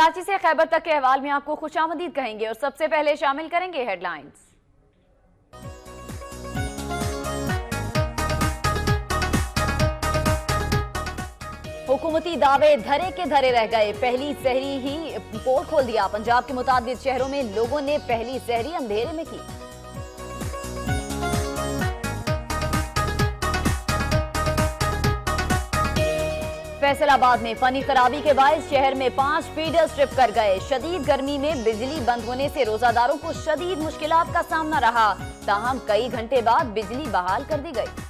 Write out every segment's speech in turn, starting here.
कराची से खैबर तक के अहवाल में आपको खुशामदीद कहेंगे और सबसे पहले शामिल करेंगे हेडलाइंस। हुकूमती दावे धरे के धरे रह गए, पहली सहरी ही पोल खोल दिया। पंजाब के मुताबिक शहरों में लोगों ने पहली सहरी अंधेरे में की। फैसलाबाद में फनी खराबी के बायस शहर में 5 फीडर स्ट्रिप कर गए। शदीद गर्मी में बिजली बंद होने से रोजादारों को शदीद मुश्किलात का सामना रहा, ताहम कई घंटे बाद बिजली बहाल कर दी गई।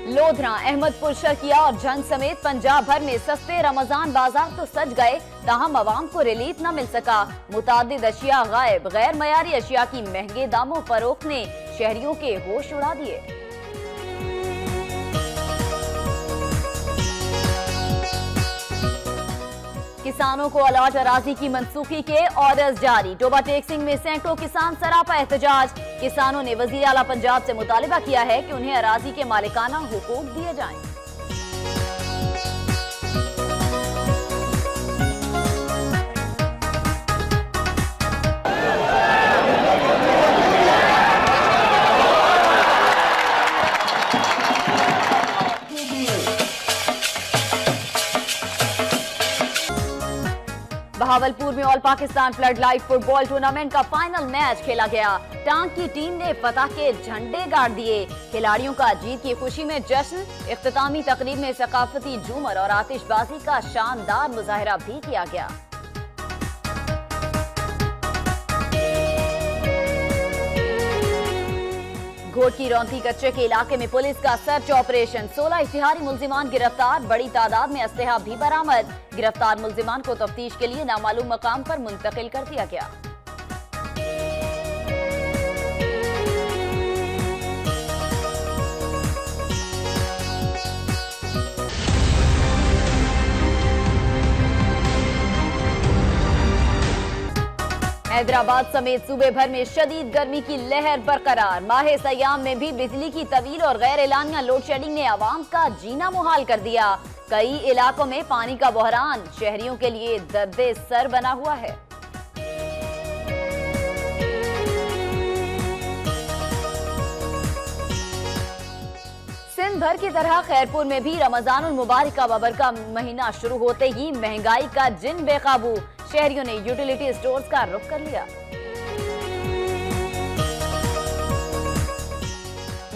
लोधरा, अहमदपुर, शर्किया और झंग समेत पंजाब भर में सस्ते रमजान बाजार तो सज गए, ताहम अवाम को रिलीफ न मिल सका। मुतादिद अशिया गायब, गैर मयारी अशिया की महंगे दामों फरोख्त ने शहरियों के होश उड़ा दिए। किसानों को अलॉट अराजी की मनसूखी के ऑर्डर्स जारी। डोबा टेक्सिंग में सैकड़ों किसान सरापा एहतजाज। किसानों ने वजीर आला पंजाब से मुतालिबा किया है कि उन्हें अराजी के मालिकाना हुकूक दिए जाएं। बहावलपुर में all Pakistan flood light football tournament का फाइनल मैच खेला गया। टांग की टीम ने फतह के झंडे गाड़ दिए। खिलाड़ियों का जीत की खुशी में जश्न। इख्तितामी तकरीब में सकाफती झूमर और आतिशबाजी का शानदार मुजाहरा भी किया गया। घोट की रौंती कच्चे के इलाके में पुलिस का सर्च ऑपरेशन। 16 इश्तिहारी मुल्जिमान गिरफ्तार, बड़ी तादाद में असलहा भी बरामद। गिरफ्तार मुल्जिमान को तफ्तीश के लिए नामालूम मकाम पर मुंतकिल कर दिया गया। हैदराबाद समेत सूबे भर में शदीद गर्मी की लहर बरकरार। माह सयाम में भी बिजली की तवील और गैर एलानिया लोड शेडिंग ने आवाम का जीना मुहाल कर दिया। कई इलाकों में पानी का बहरान शहरियों के लिए दर्दे सर बना हुआ है। सिंध भर की तरह खैरपुर में भी रमजानुल मुबारक का बबरका महीना शुरू होते ही महंगाई का जिन बेकाबू। शहरियों ने यूटिलिटी स्टोर्स का रुख कर लिया।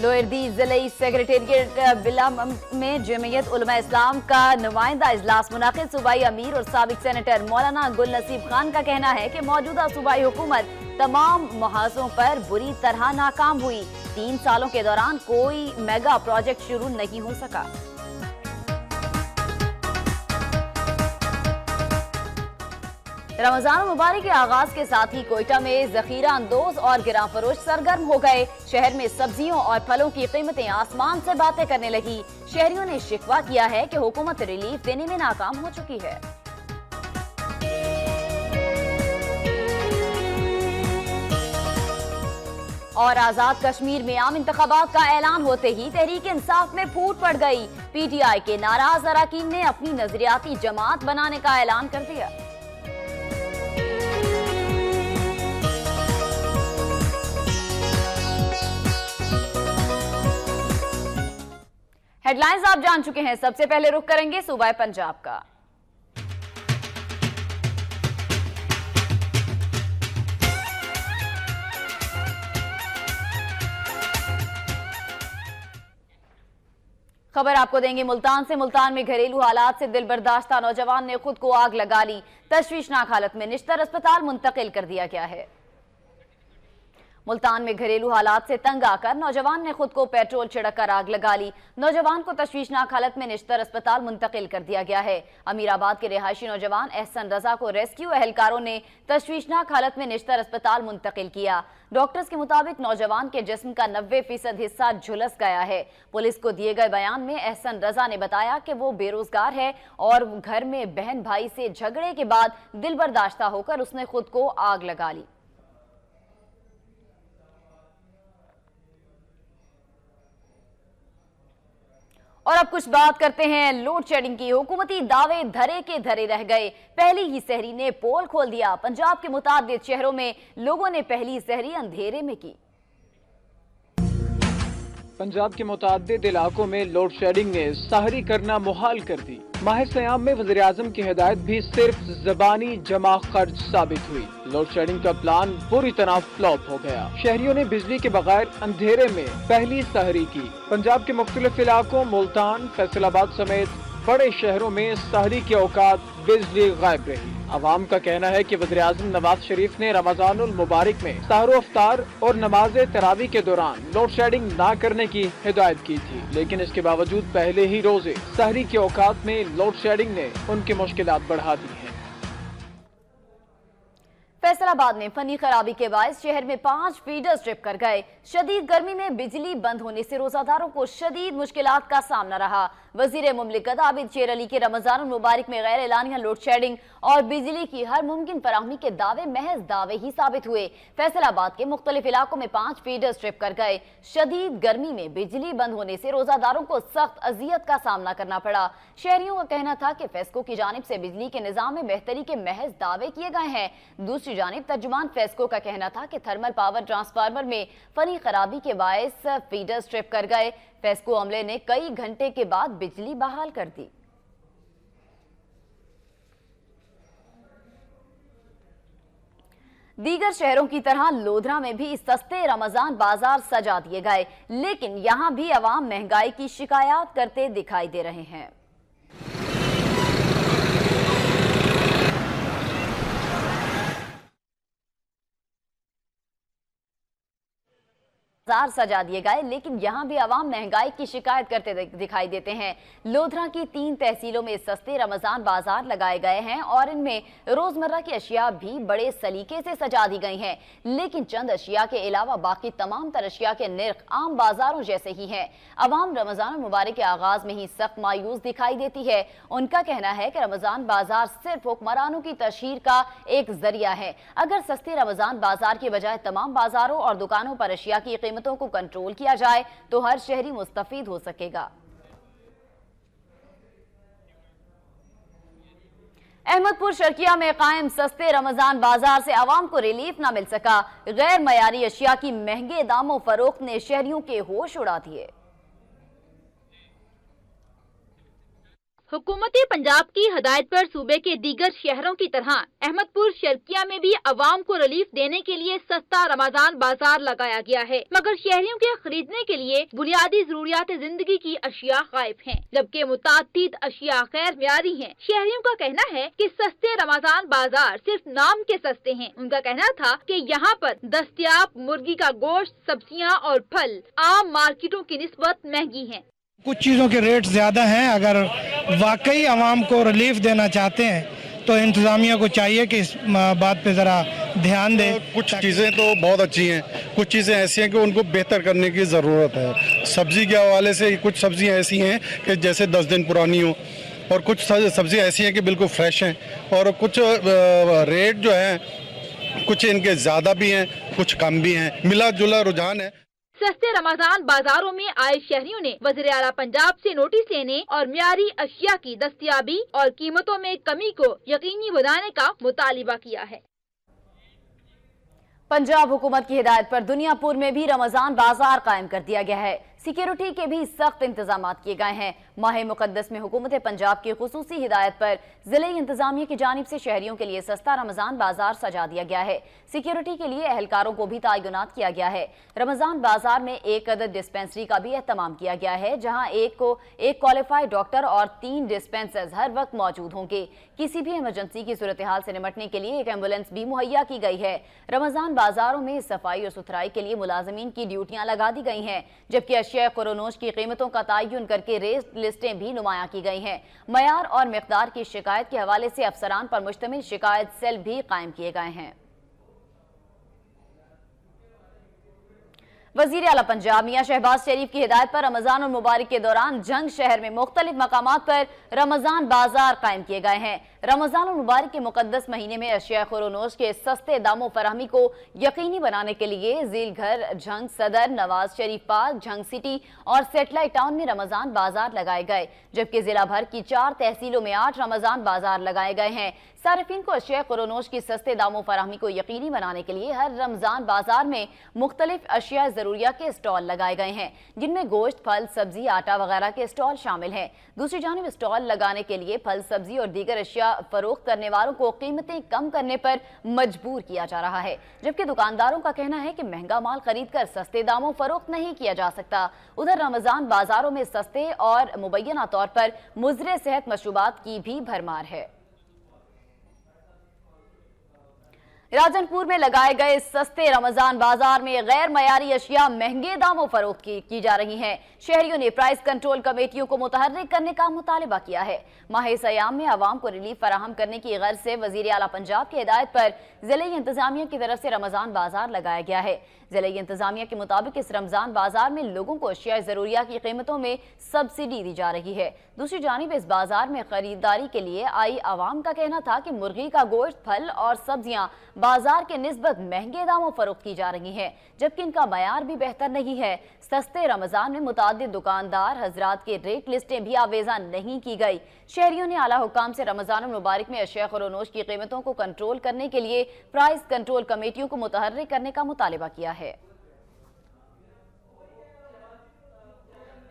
लोअरदी जिले सेक्रेटेरिएट बिला में जमीयत उलमा इस्लाम का नुमाइंदा इजलास मुनाकिद। सूबाई अमीर और साबिक सेनेटर मौलाना गुल नसीब खान का कहना है कि मौजूदा सूबाई हुकूमत तमाम मुहाजों पर बुरी तरह नाकाम हुई। 3 सालों के दौरान कोई मेगा प्रोजेक्ट शुरू नहीं हो सका। रमजान मुबारक के आगाज के साथ ही कोयटा में जखीरा अंदोज और गिरां फरोश सरगर्म हो गए। शहर में सब्जियों और फलों की कीमतें आसमान से बातें करने लगी। शहरियों ने शिकवा किया है कि हुकूमत रिलीफ देने में नाकाम हो चुकी है। और आजाद कश्मीर में आम इंतखाबात का ऐलान होते ही तहरीक इंसाफ में फूट पड़ गई। पीटीआई के नाराज अरकान ने अपनी नजरियाती जमात बनाने का ऐलान कर दिया। हेडलाइंस आप जान चुके हैं, सबसे पहले रुख करेंगे सूबा पंजाब का। खबर आपको देंगे मुल्तान से। मुल्तान में घरेलू हालात से दिल बर्दाश्ता नौजवान ने खुद को आग लगा ली। तशवीशनाक हालत में निश्तर अस्पताल मुंतकिल कर दिया गया है। मुल्तान में घरेलू हालात से तंग आकर नौजवान ने खुद को पेट्रोल छिड़क कर आग लगा ली। नौजवान को तशवीशनाक हालत में निश्तर अस्पताल मुंतकिल कर दिया गया है। अमीराबाद के रिहायशी नौजवान एहसन रजा को रेस्क्यू एहलकारों ने तशवीशनाक हालत में निश्तर अस्पताल मुंतकिल किया। डॉक्टर्स के मुताबिक नौजवान के जिस्म का 90% हिस्सा झुलस गया है। पुलिस को दिए गए बयान में एहसन रजा ने बताया कि वो बेरोजगार है और घर में बहन भाई से झगड़े के बाद दिल बर्दाश्ता होकर उसने खुद को आग लगा ली। और अब कुछ बात करते हैं लोड शेडिंग की। हुकूमती दावे धरे के धरे रह गए। पहली ही सहरी ने पोल खोल दिया। पंजाब के मुताबिक शहरों में लोगों ने पहली सहरी अंधेरे में की। पंजाब के मुताबिक इलाकों में लोड शेडिंग ने सहरी करना मुहाल कर दी। माह सयाम में वज़ीर आज़म की हिदायत भी सिर्फ ज़बानी जमा खर्च साबित हुई। लोड शेडिंग का प्लान पूरी तरह फ्लॉप हो गया। शहरियों ने बिजली के बगैर अंधेरे में पहली सहरी की। पंजाब के मुख्तलिफ इलाकों मुल्तान, फैसलाबाद समेत बड़े शहरों में सहरी के औकात बिजली गायब रही। अवाम का कहना है कि वज़ीर आज़म नवाज शरीफ ने रमज़ानुल मुबारक में सहरो अफ्तार और नमाज तरावी के दौरान लोड शेडिंग न करने की हिदायत की थी, लेकिन इसके बावजूद पहले ही रोजे सहरी के औकात में लोड शेडिंग ने उनकी मुश्किलात बढ़ा दी हैं। फैसलाबाद में फनी खराबी के बायस शहर में 5 फीडर ट्रिप कर गए। शदीद गर्मी में बिजली बंद होने से रोजादारों को शदीद मुश्किलात का सामना रहा। वजीर मुमलिकत आबिद शेर अली के रमजान मुबारक में गैर एलानिया लोड शेडिंग और बिजली की हर मुमकिन फराहमी के दावे महज दावे ही साबित हुए। फैसलाबाद के मुख्तलिफ इलाकों में 5 फीडर ट्रिप कर गए। शदीद गर्मी में बिजली बंद होने से रोजादारों को सख्त अजियत का सामना करना पड़ा। शहरियों का कहना था कि फेस्को की जानिब से बिजली के निजाम में बेहतरी के महज दावे किए गए हैं। दूसरी जानिब तर्जुमान फेस्को का कहना था कि थर्मल पावर ट्रांसफार्मर में फनी खराबी के बायस फीडर ट्रिप कर गए। फेस्को अमले ने कई घंटे के बाद बिजली बहाल कर दी। दीगर शहरों की तरह लोधरा में भी सस्ते रमजान बाजार सजा दिए गए, लेकिन यहां भी अवाम महंगाई की शिकायत करते दिखाई दे रहे हैं। बाजार सजा दिए गए, लेकिन यहां भी अवाम महंगाई की शिकायत करते दिखाई देते हैं। लोधरा की 3 तहसीलों में सस्ते रमजान बाजार लगाए गए हैं और इनमें रोजमर्रा की अशिया भी बड़े सलीके से सजा दी गई हैं, लेकिन चंद अशिया के अलावा बाकी तमाम तर अशिया के निर्ख आम बाजारों जैसे ही हैं। अवाम रमजान मुबारक के आगाज में ही सख्त मायूस दिखाई देती है। उनका कहना है कि रमजान बाजार सिर्फ हुक्मरानों की तशहीर का एक जरिया है। अगर सस्ते रमजान बाजार के बजाय तमाम बाजारों और दुकानों पर अशिया की कीमतों को कंट्रोल किया जाए तो हर शहरी मुस्तफीद हो सकेगा। अहमदपुर शर्किया में कायम सस्ते रमजान बाजार से आवाम को रिलीफ न मिल सका। गैर मयारी अशिया की महंगे दामों फरोख्त ने शहरियों के होश उड़ा दिए। हुकूमती पंजाब की हदायत पर सूबे के दीगर शहरों की तरह अहमदपुर शर्किया में भी अवाम को रिलीफ देने के लिए सस्ता रमजान बाजार लगाया गया है, मगर शहरियों के खरीदने के लिए बुनियादी जरूरियात जिंदगी की अशिया गायब हैं, जबकि मुतादिद अशिया गैर म्यारी हैं। शहरियों का कहना है कि सस्ते रमजान बाजार सिर्फ नाम के सस्ते हैं। उनका कहना था कि यहाँ पर दस्तयाब मुर्गी का गोश्त, सब्जियाँ और फल आम मार्केटों की निस्बत महंगी हैं। कुछ चीज़ों के रेट ज़्यादा हैं। अगर वाकई आवाम को रिलीफ देना चाहते हैं तो इंतज़ामिया को चाहिए कि इस बात पे ज़रा ध्यान दे। कुछ चीज़ें तो बहुत अच्छी हैं, कुछ चीज़ें ऐसी हैं कि उनको बेहतर करने की ज़रूरत है। सब्ज़ी के हवाले से कुछ सब्ज़ियाँ ऐसी हैं कि जैसे 10 दिन पुरानी हो, और कुछ सब्ज़ियाँ ऐसी हैं कि बिल्कुल फ्रेश हैं, और कुछ रेट जो है कुछ इनके ज़्यादा भी हैं, कुछ कम भी हैं, मिला जुला रुझान है। सस्ते रमजान बाजारों में आए शहरियों ने वज़ीर आला पंजाब से नोटिस लेने और म्यारी अशिया की दस्तयाबी और कीमतों में कमी को यकीनी बनाने का मुतालिबा किया है। पंजाब हुकूमत की हिदायत पर दुनियापुर में भी रमजान बाजार कायम कर दिया गया है। सिक्योरिटी के भी सख्त इंतजाम किए गए हैं। माह मुकद्दस में हुकूमत पंजाब की खुसूसी हिदायत पर जिले इंतजामिया की जानिब से शहरियों के लिए सस्ता रमजान बाजार सजा दिया गया है। सिक्योरिटी के लिए एहलकारों को भी तैनात किया गया है। रमजान बाजार में 1 अदद डिस्पेंसरी का भी एहतमाम किया गया है, जहां एक क्वालिफाइड डॉक्टर और 3 डिस्पेंसर्स हर वक्त मौजूद होंगे। किसी भी इमरजेंसी की सूरत हाल से निपटने के लिए एक एम्बुलेंस भी मुहैया की गई है। रमजान बाजारों में सफाई और सुथराई के लिए मुलाजमीन की ड्यूटियां लगा दी गई हैं, जबकि अशिया कोरोनोश की कीमतों का तयन करके रेट लिस्टें भी नुमाया की गई हैं। मयार और मिकदार की शिकायत के हवाले से अफसरान पर मुश्तमिल शिकायत सेल भी कायम किए गए हैं। वजीर आला पंजाब मियां शहबाज शरीफ की हिदायत पर रमजान और मुबारक के दौरान जंग शहर में मुख्तलिफ मकामात पर रमजान बाजार कायम किए गए हैं। रमजान और मुबारक के मुकद्दस महीने में अशिया खुरोनोश के सस्ते दामों फराहमी को यकीनी बनाने के लिए झील घर, झंग सदर, नवाज शरीफ पार्क, झंग सिटी और सेटेलाइट टाउन में रमजान बाजार लगाए गए, जबकि जिला भर की 4 तहसीलों में 8 रमजान बाजार लगाए गए हैं। सारिफीन को अशिया खुरोनोश की सस्ते दामों फराहमी को यकीनी बनाने के लिए हर रमजान बाजार में मुख्तलिफ अशिया जरूरिया के स्टॉल लगाए गए हैं, जिनमें गोश्त, फल, सब्जी, आटा वगैरह के स्टॉल शामिल हैं। दूसरी जानिब स्टॉल लगाने के लिए फल, सब्जी और दीगर अशिया फरोख्त करने वालों को कीमतें कम करने पर मजबूर किया जा रहा है, जबकि दुकानदारों का कहना है कि महंगा माल खरीद कर सस्ते दामों फरोख्त नहीं किया जा सकता। उधर रमजान बाजारों में सस्ते और मुबैना तौर पर मुज़रे सेहत मशरूबात की भी भरमार है। राजनपुर में लगाए गए सस्ते रमजान बाजार में गैर मयारी अशिया महंगे दामों फरोख्त की जा रही हैं। शहरियों ने प्राइस कंट्रोल कमेटियों को मुतहर्रिक करने का मुतालिबा किया है। माह सयाम में आवाम को रिलीफ फराहम करने की गर्ज से वजीर आला पंजाब की हिदायत पर जिले इंतजामिया की तरफ से रमजान बाजार लगाया गया है। जिले इंतजामिया के मुताबिक इस रमजान बाजार में लोगों को अशिया जरूरिया की कीमतों में सब्सिडी दी जा रही है। दूसरी जानिब इस बाजार में खरीदारी के लिए आई आवाम का कहना था कि मुर्गी का गोश्त, फल और सब्जियां बाजार के निस्बत महंगे दामों फरोख्त की जा रही हैं, जबकि इनका मयार भी बेहतर नहीं है। सस्ते रमजान में मुतादिद दुकानदार हजरात के रेट लिस्टें भी आवेजा नहीं की गई। शहरियों ने आला हुकाम से रमजान मुबारक में अशिया खुरोनोश की कीमतों को कंट्रोल करने के लिए प्राइस कंट्रोल कमेटियों को मुतहर्रिक करने का मुतालिबा किया है।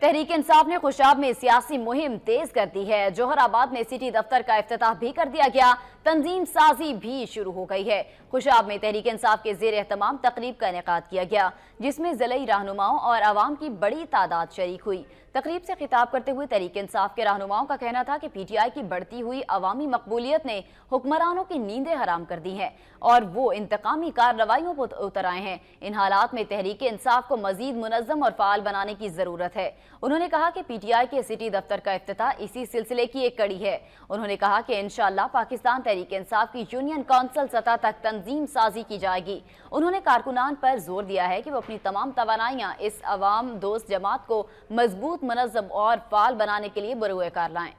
तहरीक इंसाफ ने खुशाब में सियासी मुहिम तेज कर दी है। जोहराबाद में सिटी दफ्तर का इफ्तिताह भी कर दिया गया, तंजीम साजी भी शुरू हो गई है। खुशाब में तहरीक इंसाफ के ज़ेर एहतमाम तकरीब का इनेकाद किया गया, जिसमें ज़िलई रहनुमाओं और आवाम की बड़ी तादाद शरीक हुई। तकरीब से खिताब करते हुए तहरीक इंसाफ के रहनुमाओं का कहना था कि PTI की बढ़ती हुई अवामी मकबूलियत ने हुक्मरानों की नींदें हराम कर दी हैं और वो इंतकामी कार्रवाइयों पर उतर आए हैं। इन हालात में तहरीक इंसाफ को मजीद मुनज़्ज़म और फ़ाल बनाने की ज़रूरत है। उन्होंने कहा कि PTI के सिटी दफ्तर का इफ्तिताह इसी सिलसिले की एक कड़ी है। उन्होंने कहा कि इंशाअल्लाह पाकिस्तान तहरीक इंसाफ की यूनियन काउंसिल सतह तक तंजीम साजी की जाएगी। उन्होंने कारकुनान पर जोर दिया है कि वो अपनी तमाम तवानाइयां इस अवाम दोस्त जमात को मजबूत, मुनज़्ज़म और फाल बनाने के लिए बरूए कार लाएं।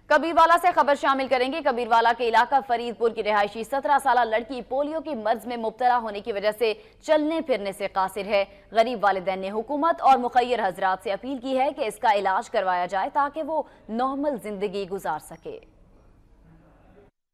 कबीरवाला से खबर शामिल करेंगे। कबीरवाला के इलाका फरीदपुर की रिहायशी 17 साला लड़की पोलियो की मर्ज में मुब्तला होने की वजह से चलने फिरने से कासिर है। गरीब वालिदैन ने हुकूमत और मुखय्यर हजरात से अपील की है कि इसका इलाज करवाया जाए ताकि वो नॉर्मल जिंदगी गुजार सके।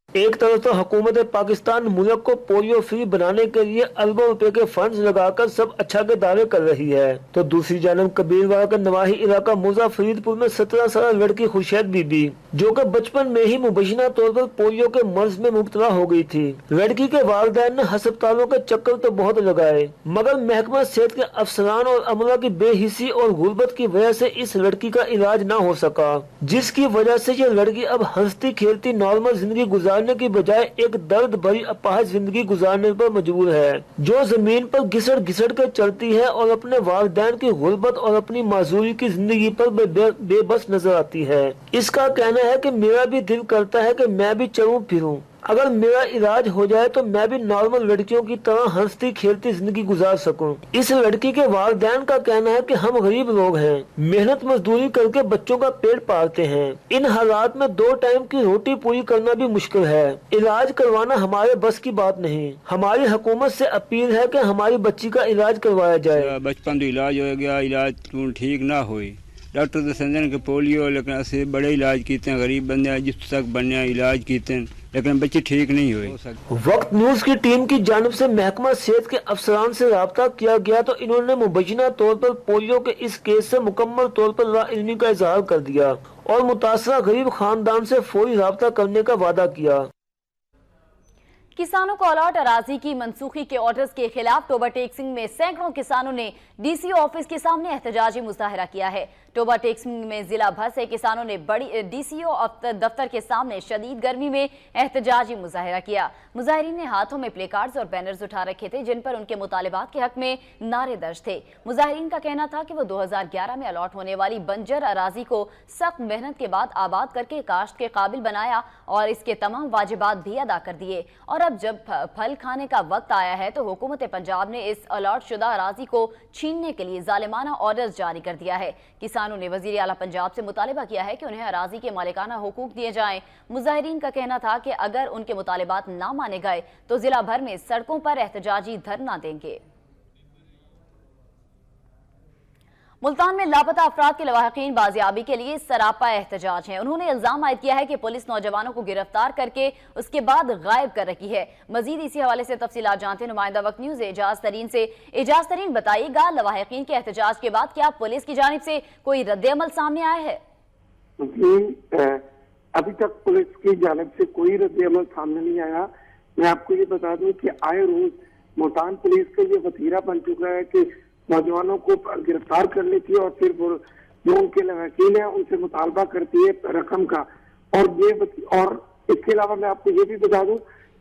एक तरफ तो हुकूमत पाकिस्तान मुल्क को पोलियो फ्री बनाने के लिए अरबों रुपए के फंड्स लगाकर सब अच्छा के दावे कर रही है, तो दूसरी जानब कबीरवाला का नवाही इलाका मुजा फरीदपुर में 17 साल लड़की खुर्शीद बीबी जो कि बचपन में ही मुबैना तौर पर पोलियो के मर्ज में मुब्तला हो गई थी। लड़की के वालिदैन ने अस्पतालों के चक्कर तो बहुत लगाए, मगर महकमा सेहत के अफसरान और अमला की बेहिसी और गुर्बत की वजह से इस लड़की का इलाज न हो सका, जिसकी वजह से ये लड़की अब हंसती खेलती नॉर्मल जिंदगी गुजारने की बजाय एक दर्द भरी अपाहिज जिंदगी गुजारने पर मजबूर है, जो जमीन पर घिसड़ घिसड़ कर चलती है और अपने वालिदैन की गुर्बत और अपनी माजूरी की जिंदगी पर बेबस नजर आती है। इसका कहना है कि मेरा भी दिल करता है कि मैं भी चलूं फिरूं, अगर मेरा इलाज हो जाए तो मैं भी नॉर्मल लड़कियों की तरह हंसती खेलती जिंदगी गुजार सकूं। इस लड़की के वालिदैन का कहना है कि हम गरीब लोग हैं, मेहनत मजदूरी करके बच्चों का पेट पालते हैं, इन हालात में 2 टाइम की रोटी पूरी करना भी मुश्किल है, इलाज करवाना हमारे बस की बात नहीं। हमारी हुकूमत से अपील है कि हमारी बच्ची का इलाज करवाया जाए। बचपन तो इलाज हो गया, इलाज ठीक ना हुई, डॉक्टर तो समझन के पोलियो, लेकिन ऐसे बड़े इलाज किए हैं, गरीब बंदे जिस तक बने इलाज किए हैं, लेकिन बच्चे ठीक नहीं हुए। वक्त न्यूज की टीम की जानिब से महकमा सेहत के अफसरान से राब्ता किया गया तो इन्होंने मुबैना तौर पर पोलियो के इस केस से मुकम्मल तौर पर लाइल्मी का इजहार कर दिया और मुतासरा गरीब खानदान से फौरी राब्ता करने का वादा किया। किसानों को अलॉट अराजी की मनसूखी के ऑर्डर्स के खिलाफ टोबा टेक्सिंग में सैकड़ों किसानों ने DC ऑफिस के सामने एहतजाजी मुजाहरा किया है। टोबा टेक्सिंग में जिला भर से किसानों ने बड़ी डीसीओ दफ्तर के सामने शदीद गर्मी में एहतजाजी मुजाहिरा किया। मुजाहिरीन ने हाथों में प्ले कार्ड्स और बैनर्स उठा रखे थे जिन पर उनके मुतालिबात के हक में नारे दर्ज थे। मुजाहिरीन का कहना था कि वो 2011 में अलॉट होने वाली बंजर अराजी को सख्त मेहनत के बाद आबाद करके काश्त के काबिल बनाया और इसके तमाम वाजिबात भी अदा कर दिए, और अब जब फल खाने का वक्त आया है तो हुकूमत पंजाब ने इस अलॉट शुदा अराजी को छीनने के लिए जालिमाना ऑर्डर्स जारी कर दिया है। किसानों ने वजीर आला पंजाब से मुतालिबा किया है कि उन्हें अराजी के मालिकाना हुकूक दिए जाएं। मुजाहिरीन का कहना था कि अगर उनके मुतालिबात ना माने गए तो जिला भर में सड़कों पर एहतजाजी धरना देंगे। मुल्तान में लापता अफराद के लवाहिकीन बाजियाबी के लिए सरापा एहतजाज हैं। उन्होंने इल्जाम आयद किया है कि पुलिस नौजवानों को गिरफ्तार करके उसके बाद गायब कर रखी है। मजीद इसी हवाले से तफसीलात जानते हैं नुमाइंदा वक्त न्यूज एजाज तरीन से। एजाज तरीन, बताइएगा लवाहिकीन के एहतजाज के बाद क्या पुलिस की जानिब से कोई रद्द-ए-अमल सामने आया है? अभी तक पुलिस की जानिब से कोई रद्द-ए-अमल सामने नहीं आया। मैं आपको ये बता दूं कि आए रोज मुल्तान पुलिस का ये वतीरा बन चुका है कि नौजवानों को गिरफ्तार कर लेती है और फिर वो जो उनके लवाहिकीन है उनसे मुतालबा करती है रकम का। और इसके अलावा मैं आपको ये भी बता दूं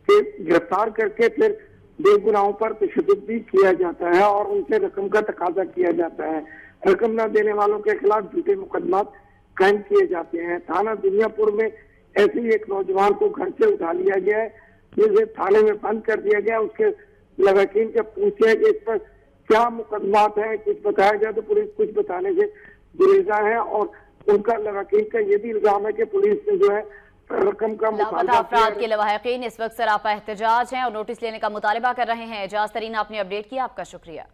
कि गिरफ्तार करके फिर बेगुनाहों पर तशद्दुद भी किया जाता है और उनसे रकम का तकाजा किया जाता है। रकम न देने वालों के खिलाफ झूठे मुकदमात कायम किए जाते हैं। थाना दुनियापुर में ऐसे ही एक नौजवान को घर से उठा लिया गया है, जिसे थाने में बंद कर दिया गया। उसके लवाहिकीन से पूछे कि इस पर क्या मुकदमात है, कुछ बताया जाए तो पुलिस कुछ बताने से गुरेजा है और उनका लवाहिकीन का ये भी इल्जाम है कि पुलिस ने जो है रकम का लापता अफराद के लवाहिकीन इस वक्त सरापा एहतजाज हैं और नोटिस लेने का मुतालिबा कर रहे हैं। एजाज तरीन, आपने अपडेट किया, आपका शुक्रिया।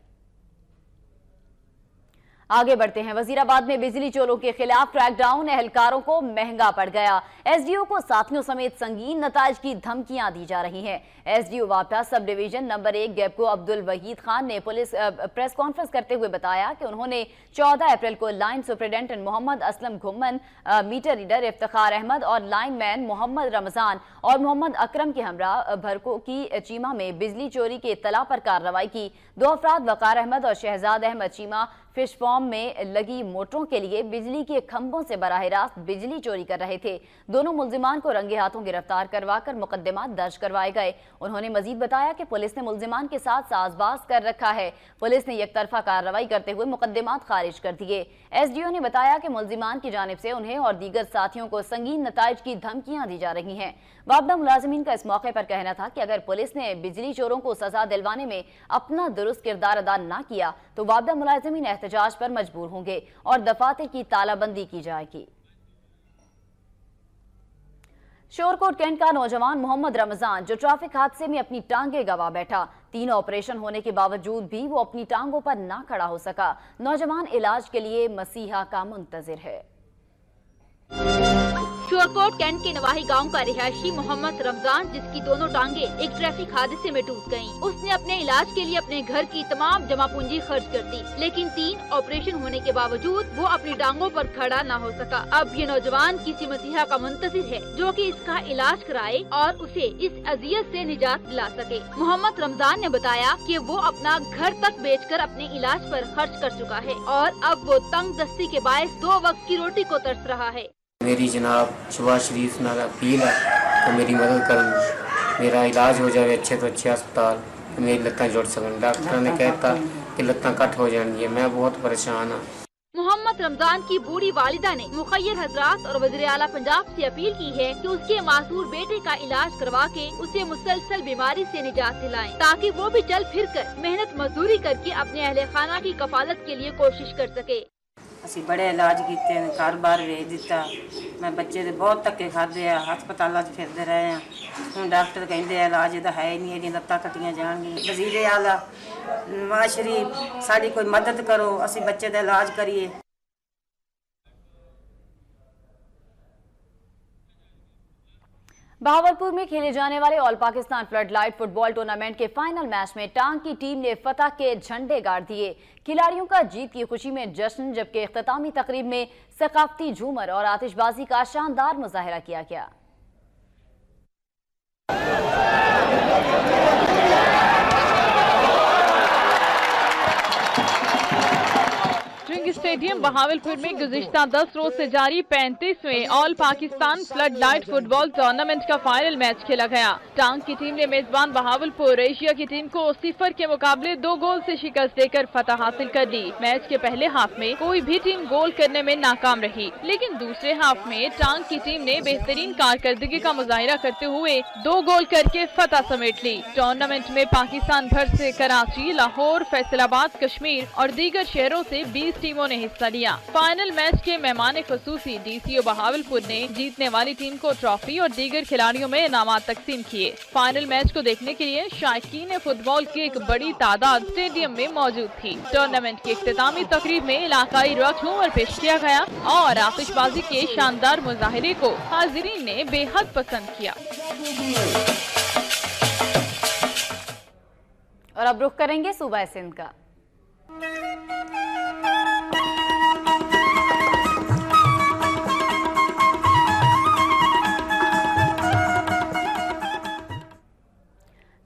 आगे बढ़ते हैं। वजीराबाद में बिजली चोरों के खिलाफ क्रैकडाउन एहलकारों को महंगा पड़ गया। एसडीओ को साथियों समेत संगीन नताइज की धमकियां दी जा रही हैं। एसडीओ वापडा सब डिवीजन नंबर 1 गेपको अब्दुल वहीद खान ने प्रेस कॉन्फ्रेंस करते हुए बताया कि उन्होंने 14 अप्रैल को line superintendent Mohammad Aslam Ghumman, meter reader Iftikhar Ahmed और लाइन मैन मोहम्मद रमजान और मोहम्मद अकरम के हमरा भरको की चीमा में बिजली चोरी के इत्तला पर कार्रवाई की। 2 अफराद वकार अहमद और शहजाद अहमद चीमा फिश फार्म में लगी मोटरों के लिए बिजली के खंभों से बराह रास्त बिजली चोरी कर रहे थे। दोनों मुल्जिमान को रंगे हाथों गिरफ्तार करवाकर मुकदमात दर्ज करवाए गए। उन्होंने मजीद बताया कि पुलिस ने मुल्जिमान के साथ साजबाज कर रखा है। पुलिस ने एकतरफा कार्रवाई करते हुए मुकदमात खारिज कर दिए। एसडीओ ने बताया कि मुल्जिमान की जानिब से उन्हें और दीगर साथियों को संगीन नताइज की धमकियां दी जा रही हैं। वापडा मुलाजिमीन का इस मौके पर कहना था कि अगर पुलिस ने बिजली चोरों को सजा दिलवाने में अपना दुरुस्त किरदार अदा न किया तो वापडा मुलाजिमीन एहतजाज पर मजबूर होंगे और दफातर की तालाबंदी की जाएगी। शोरकोट कैंट का नौजवान मोहम्मद रमजान जो ट्रैफिक हादसे में अपनी टांगे गवा बैठा, 3 ऑपरेशन होने के बावजूद भी वो अपनी टांगों पर ना खड़ा हो सका। नौजवान इलाज के लिए मसीहा का मुंतजिर है। शोरकोट कैंट के नवाही गांव का रिहायशी मोहम्मद रमजान, जिसकी दोनों टांगे एक ट्रैफिक हादसे में टूट गयीं, उसने अपने इलाज के लिए अपने घर की तमाम जमा पूंजी खर्च कर दी, लेकिन 3 ऑपरेशन होने के बावजूद वो अपनी टांगों पर खड़ा न हो सका। अब ये नौजवान किसी मसीहा का मुंतजिर है जो कि इसका इलाज कराए और उसे इस अजियत से निजात दिला सके। मोहम्मद रमजान ने बताया कि वो अपना घर तक बेचकर अपने इलाज पर खर्च कर चुका है और अब वो तंग दस्ती के बायस 2 वक्त की रोटी को तरस रहा है। मेरी जनाब शहबाज शरीफ नाल अपील है तो मेरी मदद करें, मेरा इलाज हो जाए अच्छे तो अच्छे अस्पताल, मेरी लत्तां जुड़ सकन। डॉक्टर ने कहता कि लत्तां कट हो जाएंगी, मैं बहुत परेशान हाँ। मोहम्मद रमजान की बूढ़ी वालिदा ने मुखय्यर हजरात और वज़ीर आला पंजाब से अपील की है कि उसके मासूर बेटे का इलाज करवा के उसे मुसलसल बीमारी से निजात दिलाएं, ताकि वो भी चल फिर कर मेहनत मजदूरी करके अपने अहले खाना की कफालत के लिए कोशिश कर सके। ਅਸੀਂ बड़े इलाज किए, घर बार भेज दिता, मैं बच्चे दे बहुत धक्के खाधे आ, हस्पतालों फिरते रहे हैं। ਹੁਣ डॉक्टर कहते इलाज ਇਹਦਾ है ही नहीं, ਇਹਦੀਆਂ ਲੱਤਾਂ ਕੱਟੀਆਂ ਜਾਣਗੀਆਂ। वज़ीर आला नवाज शरीफ साड़ी कोई मदद करो, ਅਸੀਂ बच्चे ਦਾ इलाज करिए। बहावलपुर में खेले जाने वाले all Pakistan flood light football tournament के फाइनल मैच में टांग की टीम ने फतह के झंडे गाड़ दिए। खिलाड़ियों का जीत की खुशी में जश्न, जबकि इख्तितामी तकरीब में सकाफती झूमर और आतिशबाजी का शानदार मुजाहिरा किया गया। स्टेडियम बहावलपुर में गुज़िश्ता 10 रोज से जारी 35वें all Pakistan flood light football tournament का फाइनल मैच खेला गया। टांग की टीम ने मेजबान बहावलपुर एशिया की टीम को 0 के मुकाबले 2 गोल से शिकस्त देकर फतह हासिल कर ली। मैच के पहले हाफ में कोई भी टीम गोल करने में नाकाम रही, लेकिन दूसरे हाफ में टांग की टीम ने बेहतरीन कारकर्दगी का मुजाहिरा करते हुए 2 गोल करके फतह समेट ली। टूर्नामेंट में पाकिस्तान भर से कराची, लाहौर, फैसलाबाद, कश्मीर और दीगर शहरों से 20 टीमों ने हिस्सा लिया। फाइनल मैच के मेहमान खुसूसी DCO बहावलपुर ने जीतने वाली टीम को ट्रॉफी और दीगर खिलाड़ियों में इनामात तकसीम किए। फाइनल मैच को देखने के लिए शायकीन फुटबॉल की एक बड़ी तादाद स्टेडियम में मौजूद थी। टूर्नामेंट की इख्तितामी तकरीब में इलाकाई रक्स झूमर पेश किया गया और आतिशबाजी के शानदार मुजाहिरे को हाजिरीन ने बेहद पसंद किया। और अब रुख करेंगे सूबा सिंध का।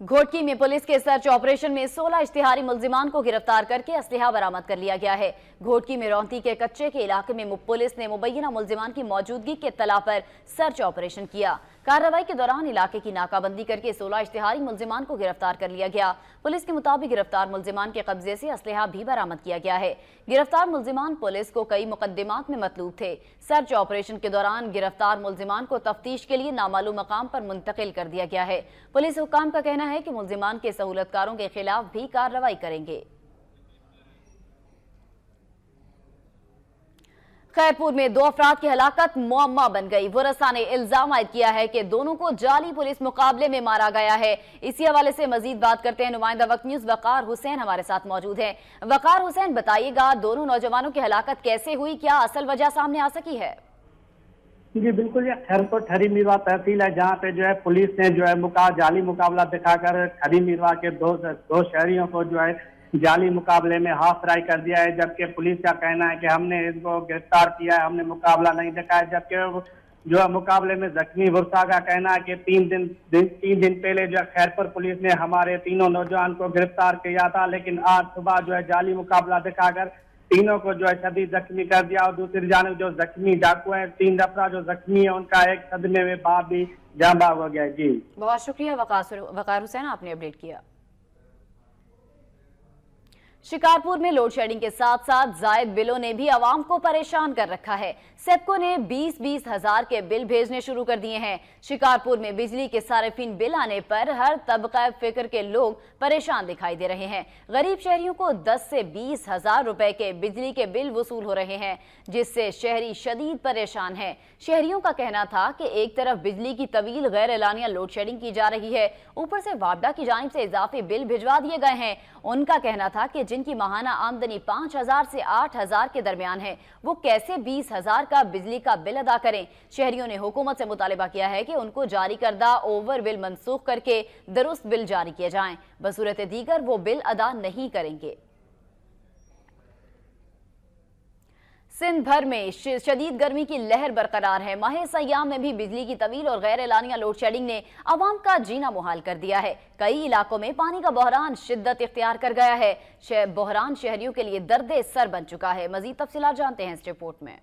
घोटकी में पुलिस के सर्च ऑपरेशन में 16 इश्तिहारी मुल्जिमान को गिरफ्तार करके असलहा बरामद कर लिया गया है। घोटकी में रौंती के कच्चे के इलाके में पुलिस ने मुबैना मुल्जिमान की मौजूदगी के इत्तला पर सर्च ऑपरेशन किया। कार्रवाई के दौरान इलाके की नाकाबंदी करके 16 इश्तिहारी मुल्जिमान को गिरफ्तार कर लिया गया। पुलिस के मुताबिक गिरफ्तार मुल्जिमान के कब्जे से असलहा भी बरामद किया गया है। गिरफ्तार मुल्जिमान पुलिस को कई मुकदमात में मतलूब थे। सर्च ऑपरेशन के दौरान गिरफ्तार मुल्जिमान को तफ्तीश के लिए नामालूम मकाम पर मुंतकिल कर दिया गया है। पुलिस हुक्काम का कहना है कि मुल्जिमान के सहूलतकारों के खिलाफ भी कार्रवाई करेंगे। खैरपुर में 2 अफराद की हलाकत मुअम्मा बन गई। वरसा ने इल्जाम आयद किया है कि दोनों को जाली पुलिस मुकाबले में मारा गया है। इसी हवाले से मजीद बात करते हैं नुमाइंदा वक्त न्यूज वकार हुसैन हमारे साथ मौजूद हैं। वकार हुसैन, बताइएगा दोनों नौजवानों की हलाकत कैसे हुई, क्या असल वजह सामने आ सकी है? जी बिल्कुल, ये खैरपुर ठहरी मीरवा तहसील है, जहाँ पे जो है पुलिस ने जो है जाली मुकाबला दिखाकर ठहरी मीरवा के दो शहरियों को जो है जाली मुकाबले में हाफ फ्राई कर दिया है। जबकि पुलिस का कहना है कि हमने इनको गिरफ्तार किया है, हमने मुकाबला नहीं दिखाया। जबकि जो है मुकाबले में जख्मी वर्षा का कहना है कि 3 दिन पहले जो है खैरपुर पुलिस ने हमारे तीनों नौजवान को गिरफ्तार किया था, लेकिन आज सुबह जो है जाली मुकाबला दिखाकर तीनों को जो है शदीद जख्मी कर दिया। और दूसरी जानिब जो जख्मी डाकू है, 3 अफराद जो जख्मी है, उनका एक सदमे में बाप भी जान बाग हो गया। जी बहुत शुक्रिया वकार हुसैन, आपने अपडेट किया। शिकारपुर में लोड शेडिंग के साथ साथ जायद बिलों ने भी आवाम को परेशान कर रखा है। सेपको ने 20-20 हजार के बिल भेजने शुरू कर दिए हैं। शिकारपुर में बिजली के सारिफिन बिल आने पर हर तबका फिक्र के लोग परेशान दिखाई दे रहे हैं। गरीब शहरियों को 10 से 20 हजार रुपए के बिजली के बिल वसूल हो रहे हैं, जिससे शहरी शदीद परेशान हैं। शहरियों का कहना था कि एक तरफ बिजली की तवील गैर एलानिया लोड शेडिंग की जा रही है, ऊपर से वापडा की जानिब से इजाफी बिल भिजवा दिए गए हैं। उनका कहना था कि जिनकी माहाना आमदनी 5000 से 8000 के दरमियान है, वो कैसे 20 हजार का बिजली का बिल अदा करें। शहरियों ने हुकूमत से मुतालिबा किया है कि उनको जारी करदा ओवर बिल मनसूख करके दुरुस्त बिल जारी किए जाएं, बसूरत दीगर वो बिल अदा नहीं करेंगे। सिंध भर में शदीद गर्मी की लहर बरकरार है। माह सयाम में भी बिजली की तवील और गैर एलानिया लोड शेडिंग ने आवाम का जीना मुहाल कर दिया है। कई इलाकों में पानी का बहरान शिद्दत इख्तियार कर गया है। बहरान शहरियों के लिए दर्द सर बन चुका है। मजीद तफसीलात जानते हैं इस रिपोर्ट में।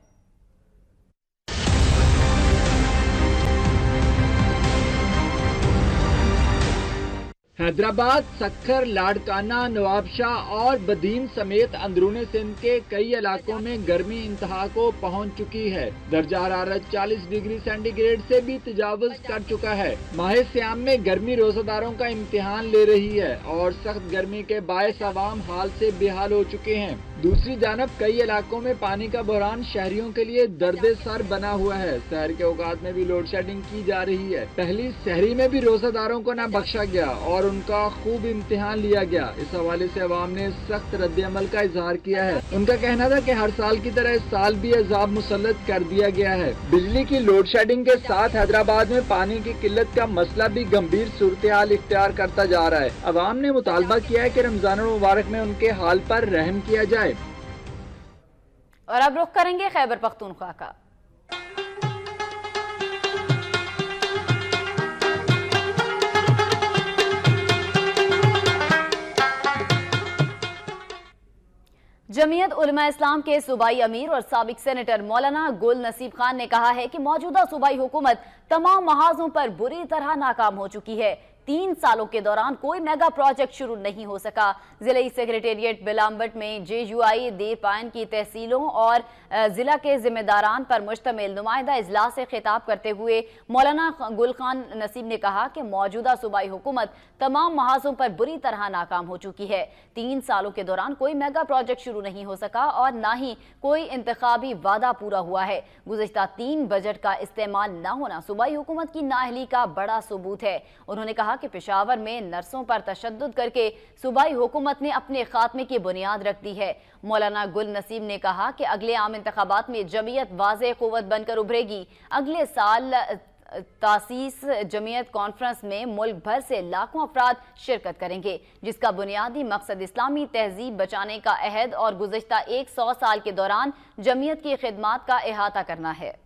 हैदराबाद, सक्खर, लाड़काना, नवाबशाह और बदीन समेत अंदरूनी सिंध के कई इलाकों में गर्मी इंतहा को पहुंच चुकी है। दर्जा हरारत 40 डिग्री सेंटीग्रेड से भी तजावुज कर चुका है। माह सियाम में गर्मी रोजादारों का इम्तिहान ले रही है और सख्त गर्मी के बायस अवाम हाल से बेहाल हो चुके हैं। दूसरी जानब कई इलाकों में पानी का बहरान शहरियों के लिए दर्द सर बना हुआ है। शहर के औकात में भी लोड शेडिंग की जा रही है। पहली शहरी में भी रोजादारों को न बख्शा गया और उनका खूब इम्तिहान लिया गया। इस हवाले से अवाम ने सख्त रद्द-ए-अमल का इजहार किया है। उनका कहना था कि हर साल की तरह इस साल भी अजाब मुसल्लत कर दिया गया है। बिजली की लोड शेडिंग के साथ हैदराबाद में पानी की किल्लत का मसला भी गंभीर सूरत हाल इख्तियार करता जा रहा है। अवाम ने मुतालबा किया है कि रमजान मुबारक में उनके हाल पर रहम किया जाए। और अब रुख करेंगे खैबर पख्तूनख्वा का। जमीयत उलमा इस्लाम के सूबाई अमीर और साबिक सेनेटर मौलाना गुल नसीब खान ने कहा है कि मौजूदा सूबाई हुकूमत तमाम महाजों पर बुरी तरह नाकाम हो चुकी है। 3 सालों के दौरान कोई मेगा प्रोजेक्ट शुरू नहीं हो सका। जिले सेक्रेटेरिएट बिलाम्बट में JUI देर पायन की तहसीलों और जिला के जिम्मेदारान पर मुश्तमिल नुमाइंदा इजलास से खिताब करते हुए मौलाना गुल खान नसीब ने कहा कि मौजूदा सूबाई हुकूमत तमाम महाजों पर बुरी तरह नाकाम हो चुकी है। 3 सालों के दौरान कोई मेगा प्रोजेक्ट शुरू नहीं हो सका और न ही कोई इंतखाबी वादा पूरा हुआ है। गुज़िश्ता 3 बजट का इस्तेमाल न होना सूबाई हुकूमत की नाअहली का बड़ा सबूत है। उन्होंने कहा कि पेशावर में नर्सों पर तशद्दुद करके सूबाई हुकूमत ने अपने खात्मे की बुनियाद रख दी है। मौलाना गुल नसीब ने कहा कि अगले आम इंतखाबात में जमीयत वाज़े क़ुव्वत बनकर उभरेगी। अगले साल तासीस जमीयत कॉन्फ्रेंस में मुल्क भर से लाखों अफराद शिरकत करेंगे, जिसका बुनियादी मकसद इस्लामी तहजीब बचाने का अहद और गुज़िश्ता 100 साल के दौरान जमीयत की खिदमात का अहाता करना है।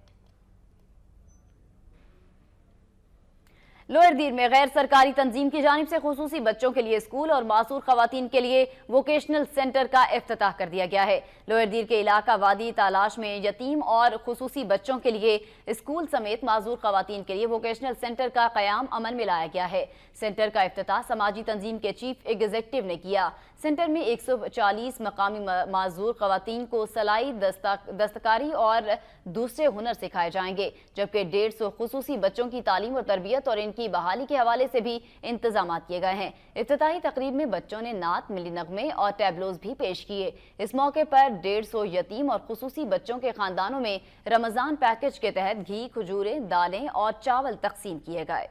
लोअर दीर में गैर सरकारी तंजीम की जानिब से खुसूसी बच्चों के लिए स्कूल और मासूर खवातीन के लिए वोकेशनल सेंटर का इफ्तिताह कर दिया गया है। लोअर दीर के इलाका वादी तालाश में यतीम और खुसूसी बच्चों के लिए स्कूल समेत मासूर खवातीन के लिए वोकेशनल सेंटर का क़याम अमल में लाया गया है। सेंटर का इफ्तिताह समाजी तंजीम के चीफ एग्जीक्यूटिव ने किया। सेंटर में 140 मकामी माजूर खवातीन को सलाई, दस्तकारी और दूसरे हुनर सिखाए जाएंगे, जबकि 150 खुसूसी बच्चों की तालीम और तरबियत और इनकी बहाली के हवाले से भी इंतजाम किए गए हैं। इफ्तिताही तकरीब में बच्चों ने नात, मिली नगमे और टैबलोज भी पेश किए। इस मौके पर 150 यतीम और खुसूसी बच्चों के खानदानों में रमजान पैकेज के तहत घी, खजूरें, दालें और चावल तकसीम किए गए।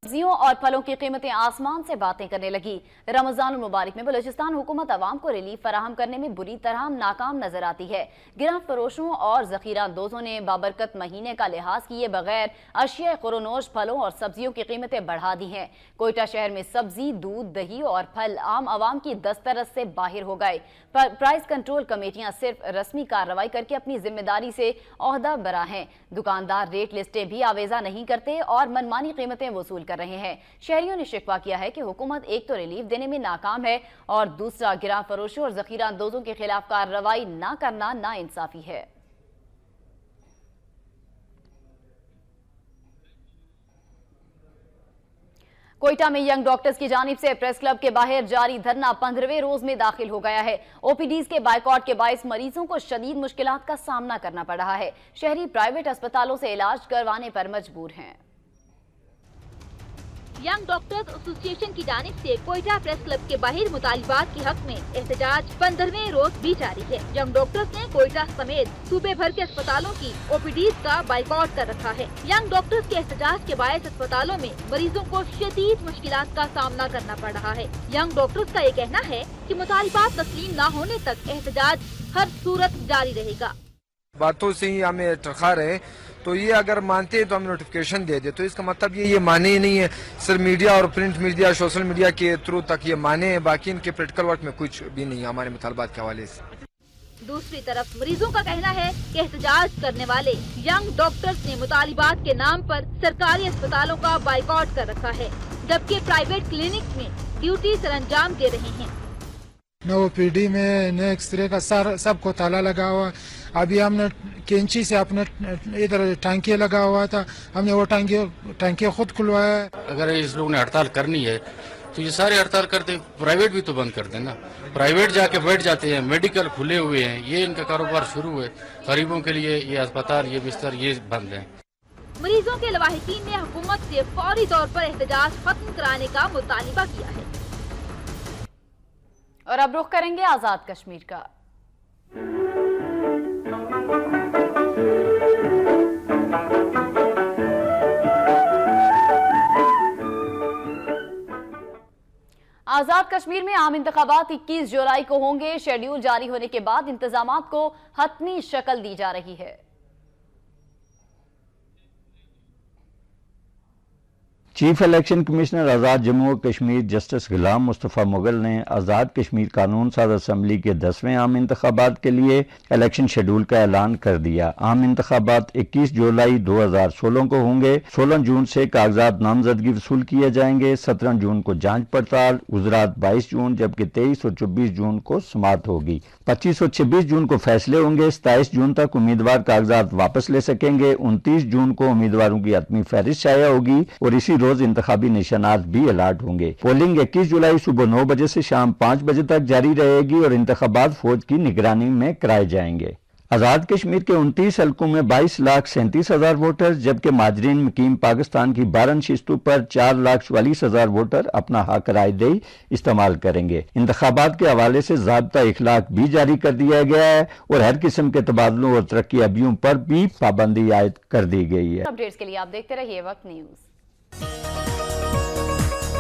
सब्जियों और फलों की कीमतें आसमान से बातें करने लगी। रमजान मुबारक में बलूचिस्तान हुकूमत आवाम को रिलीफ फराहम करने में बुरी तरह नाकाम नजर आती है। गिरह फरोशों और जखीरा अंदोजों ने बाबरकत महीने का लिहाज किए बगैर अशिया खुरोनोश फलों और सब्जियों की कीमतें बढ़ा दी हैं। कोयटा शहर में सब्जी, दूध, दही और फल आम आवाम की दस्तरस से बाहर हो गए। प्राइस कंट्रोल कमेटियां सिर्फ रस्मी कार्रवाई करके अपनी जिम्मेदारी से ओहदा बरा हैं। दुकानदार रेट लिस्टें भी आवेजा नहीं करते और मनमानी कीमतें वसूल कर रहे हैं। शहरियों ने शिकवा किया है कि हुकूमत एक तो रिलीफ देने में नाकाम है और दूसरा गिरां फरोशों और जखीरा अंदोजों के खिलाफ कार्रवाई न करना नाइंसाफी है। कोयटा में यंग डॉक्टर्स की जानिब से प्रेस क्लब के बाहर जारी धरना 15वें रोज में दाखिल हो गया है। ओपीडीज के बाइकआउट के बायस मरीजों को शदीद मुश्किलात का सामना करना पड़ रहा है। शहरी प्राइवेट अस्पतालों से इलाज करवाने पर मजबूर हैं। यंग डॉक्टर्स एसोसिएशन की जानिब से कोयटा प्रेस क्लब के बाहर मुतालिबात के हक में एहतजाज 15वें रोज भी जारी है। यंग डॉक्टर्स ने कोयटा समेत सूबे भर के अस्पतालों की ओपीडीज का बाइकआउट कर रखा है। यंग डॉक्टर्स के एहतजाज के बायस अस्पतालों में मरीजों को शदीद मुश्किलात का सामना करना पड़ रहा है। यंग डॉक्टर्स का ये कहना है कि मुतालिबात तस्लीम न होने तक एहतजाज हर सूरत जारी रहेगा। बातों से ही हमें टरखा रहे तो ये अगर मानते हैं तो हम नोटिफिकेशन दे दे, तो इसका मतलब ये माने ही नहीं है। सिर्फ मीडिया और प्रिंट मीडिया, सोशल मीडिया के थ्रू तक ये माने हैं, बाकी इनके प्रैक्टिकल वर्क में कुछ भी नहीं है हमारे मुतालबात के हवाले से। दूसरी तरफ मरीजों का कहना है कि एहतजाज करने वाले यंग डॉक्टर्स ने मुतालिबात के नाम पर सरकारी अस्पतालों का बाइकआउट कर रखा है, जबकि प्राइवेट क्लिनिक में ड्यूटी सरंजाम दे रहे हैं। न ओपीडी में न एक्सरे का सबको ताला लगा हुआ। अभी हमने कैंची से अपने इधर टांकी लगा हुआ था, हमने वो टांकी खुद खुलवाया। अगर इस लोग ने हड़ताल करनी है तो ये सारे हड़ताल करते, प्राइवेट भी तो बंद कर देना। प्राइवेट जाके बैठ जाते हैं, मेडिकल खुले हुए हैं, ये इनका कारोबार शुरू है। गरीबों के लिए ये अस्पताल, ये बिस्तर, ये बंद है। मरीजों के लवाहिकीन ने हुकूमत से फौरी तौर पर एहतजाज खत्म कराने का मुतालिबा किया है। और अब रुख करेंगे आजाद कश्मीर का। आजाद कश्मीर में आम इंतखाबात 21 जुलाई को होंगे। शेड्यूल जारी होने के बाद इंतजामात को हतमी शक्ल दी जा रही है। چیف الیکشن کمشنر آزاد جموں و کشمیر جسٹس غلام مصطفیٰ مغل نے آزاد کشمیر قانون ساز اسمبلی کے 10ویں عام انتخابات کے لیے الیکشن شیڈول کا اعلان کر دیا۔ عام انتخابات 21 جولائی 2016 کو ہوں گے۔ 16 جون سے کاغذات نامزدگی وصول کیے جائیں گے۔ 17 جون کو جانچ پڑتال، گزرات 22 جون جبکہ 23 اور 24 جون کو سماعت ہوگی۔ 25 اور 26 جون کو فیصلے ہوں گے۔ 27 جون تک امیدوار کاغذات واپس لے سکیں گے۔ 29 جون کو امیدواروں کی حتمی فہرست شائع ہوگی اور اسی روز انتخابی نشانات بھی الاٹ ہوں گے۔ پولنگ 21 جولائی صبح 9 بجے سے شام 5 بجے تک جاری رہے گی اور انتخابات فوج کی نگرانی میں کرائے جائیں گے۔ آزاد کشمیر کے 29 حلقوں میں 22,37,000 ووٹر جبکہ مہاجرین مقیم پاکستان کی 12 نشستوں پر 4,44,000 ووٹر اپنا حق رائے دہی استعمال کریں گے۔ انتخابات کے حوالے سے ضابطہ اخلاق بھی جاری کر دیا گیا ہے اور ہر قسم کے تبادلوں اور ترقی یابیوں پر بھی پابندی عائد کر دی گئی ہے۔ اپڈیٹس کے لیے آپ دیکھتے رہیے وقت نیوز۔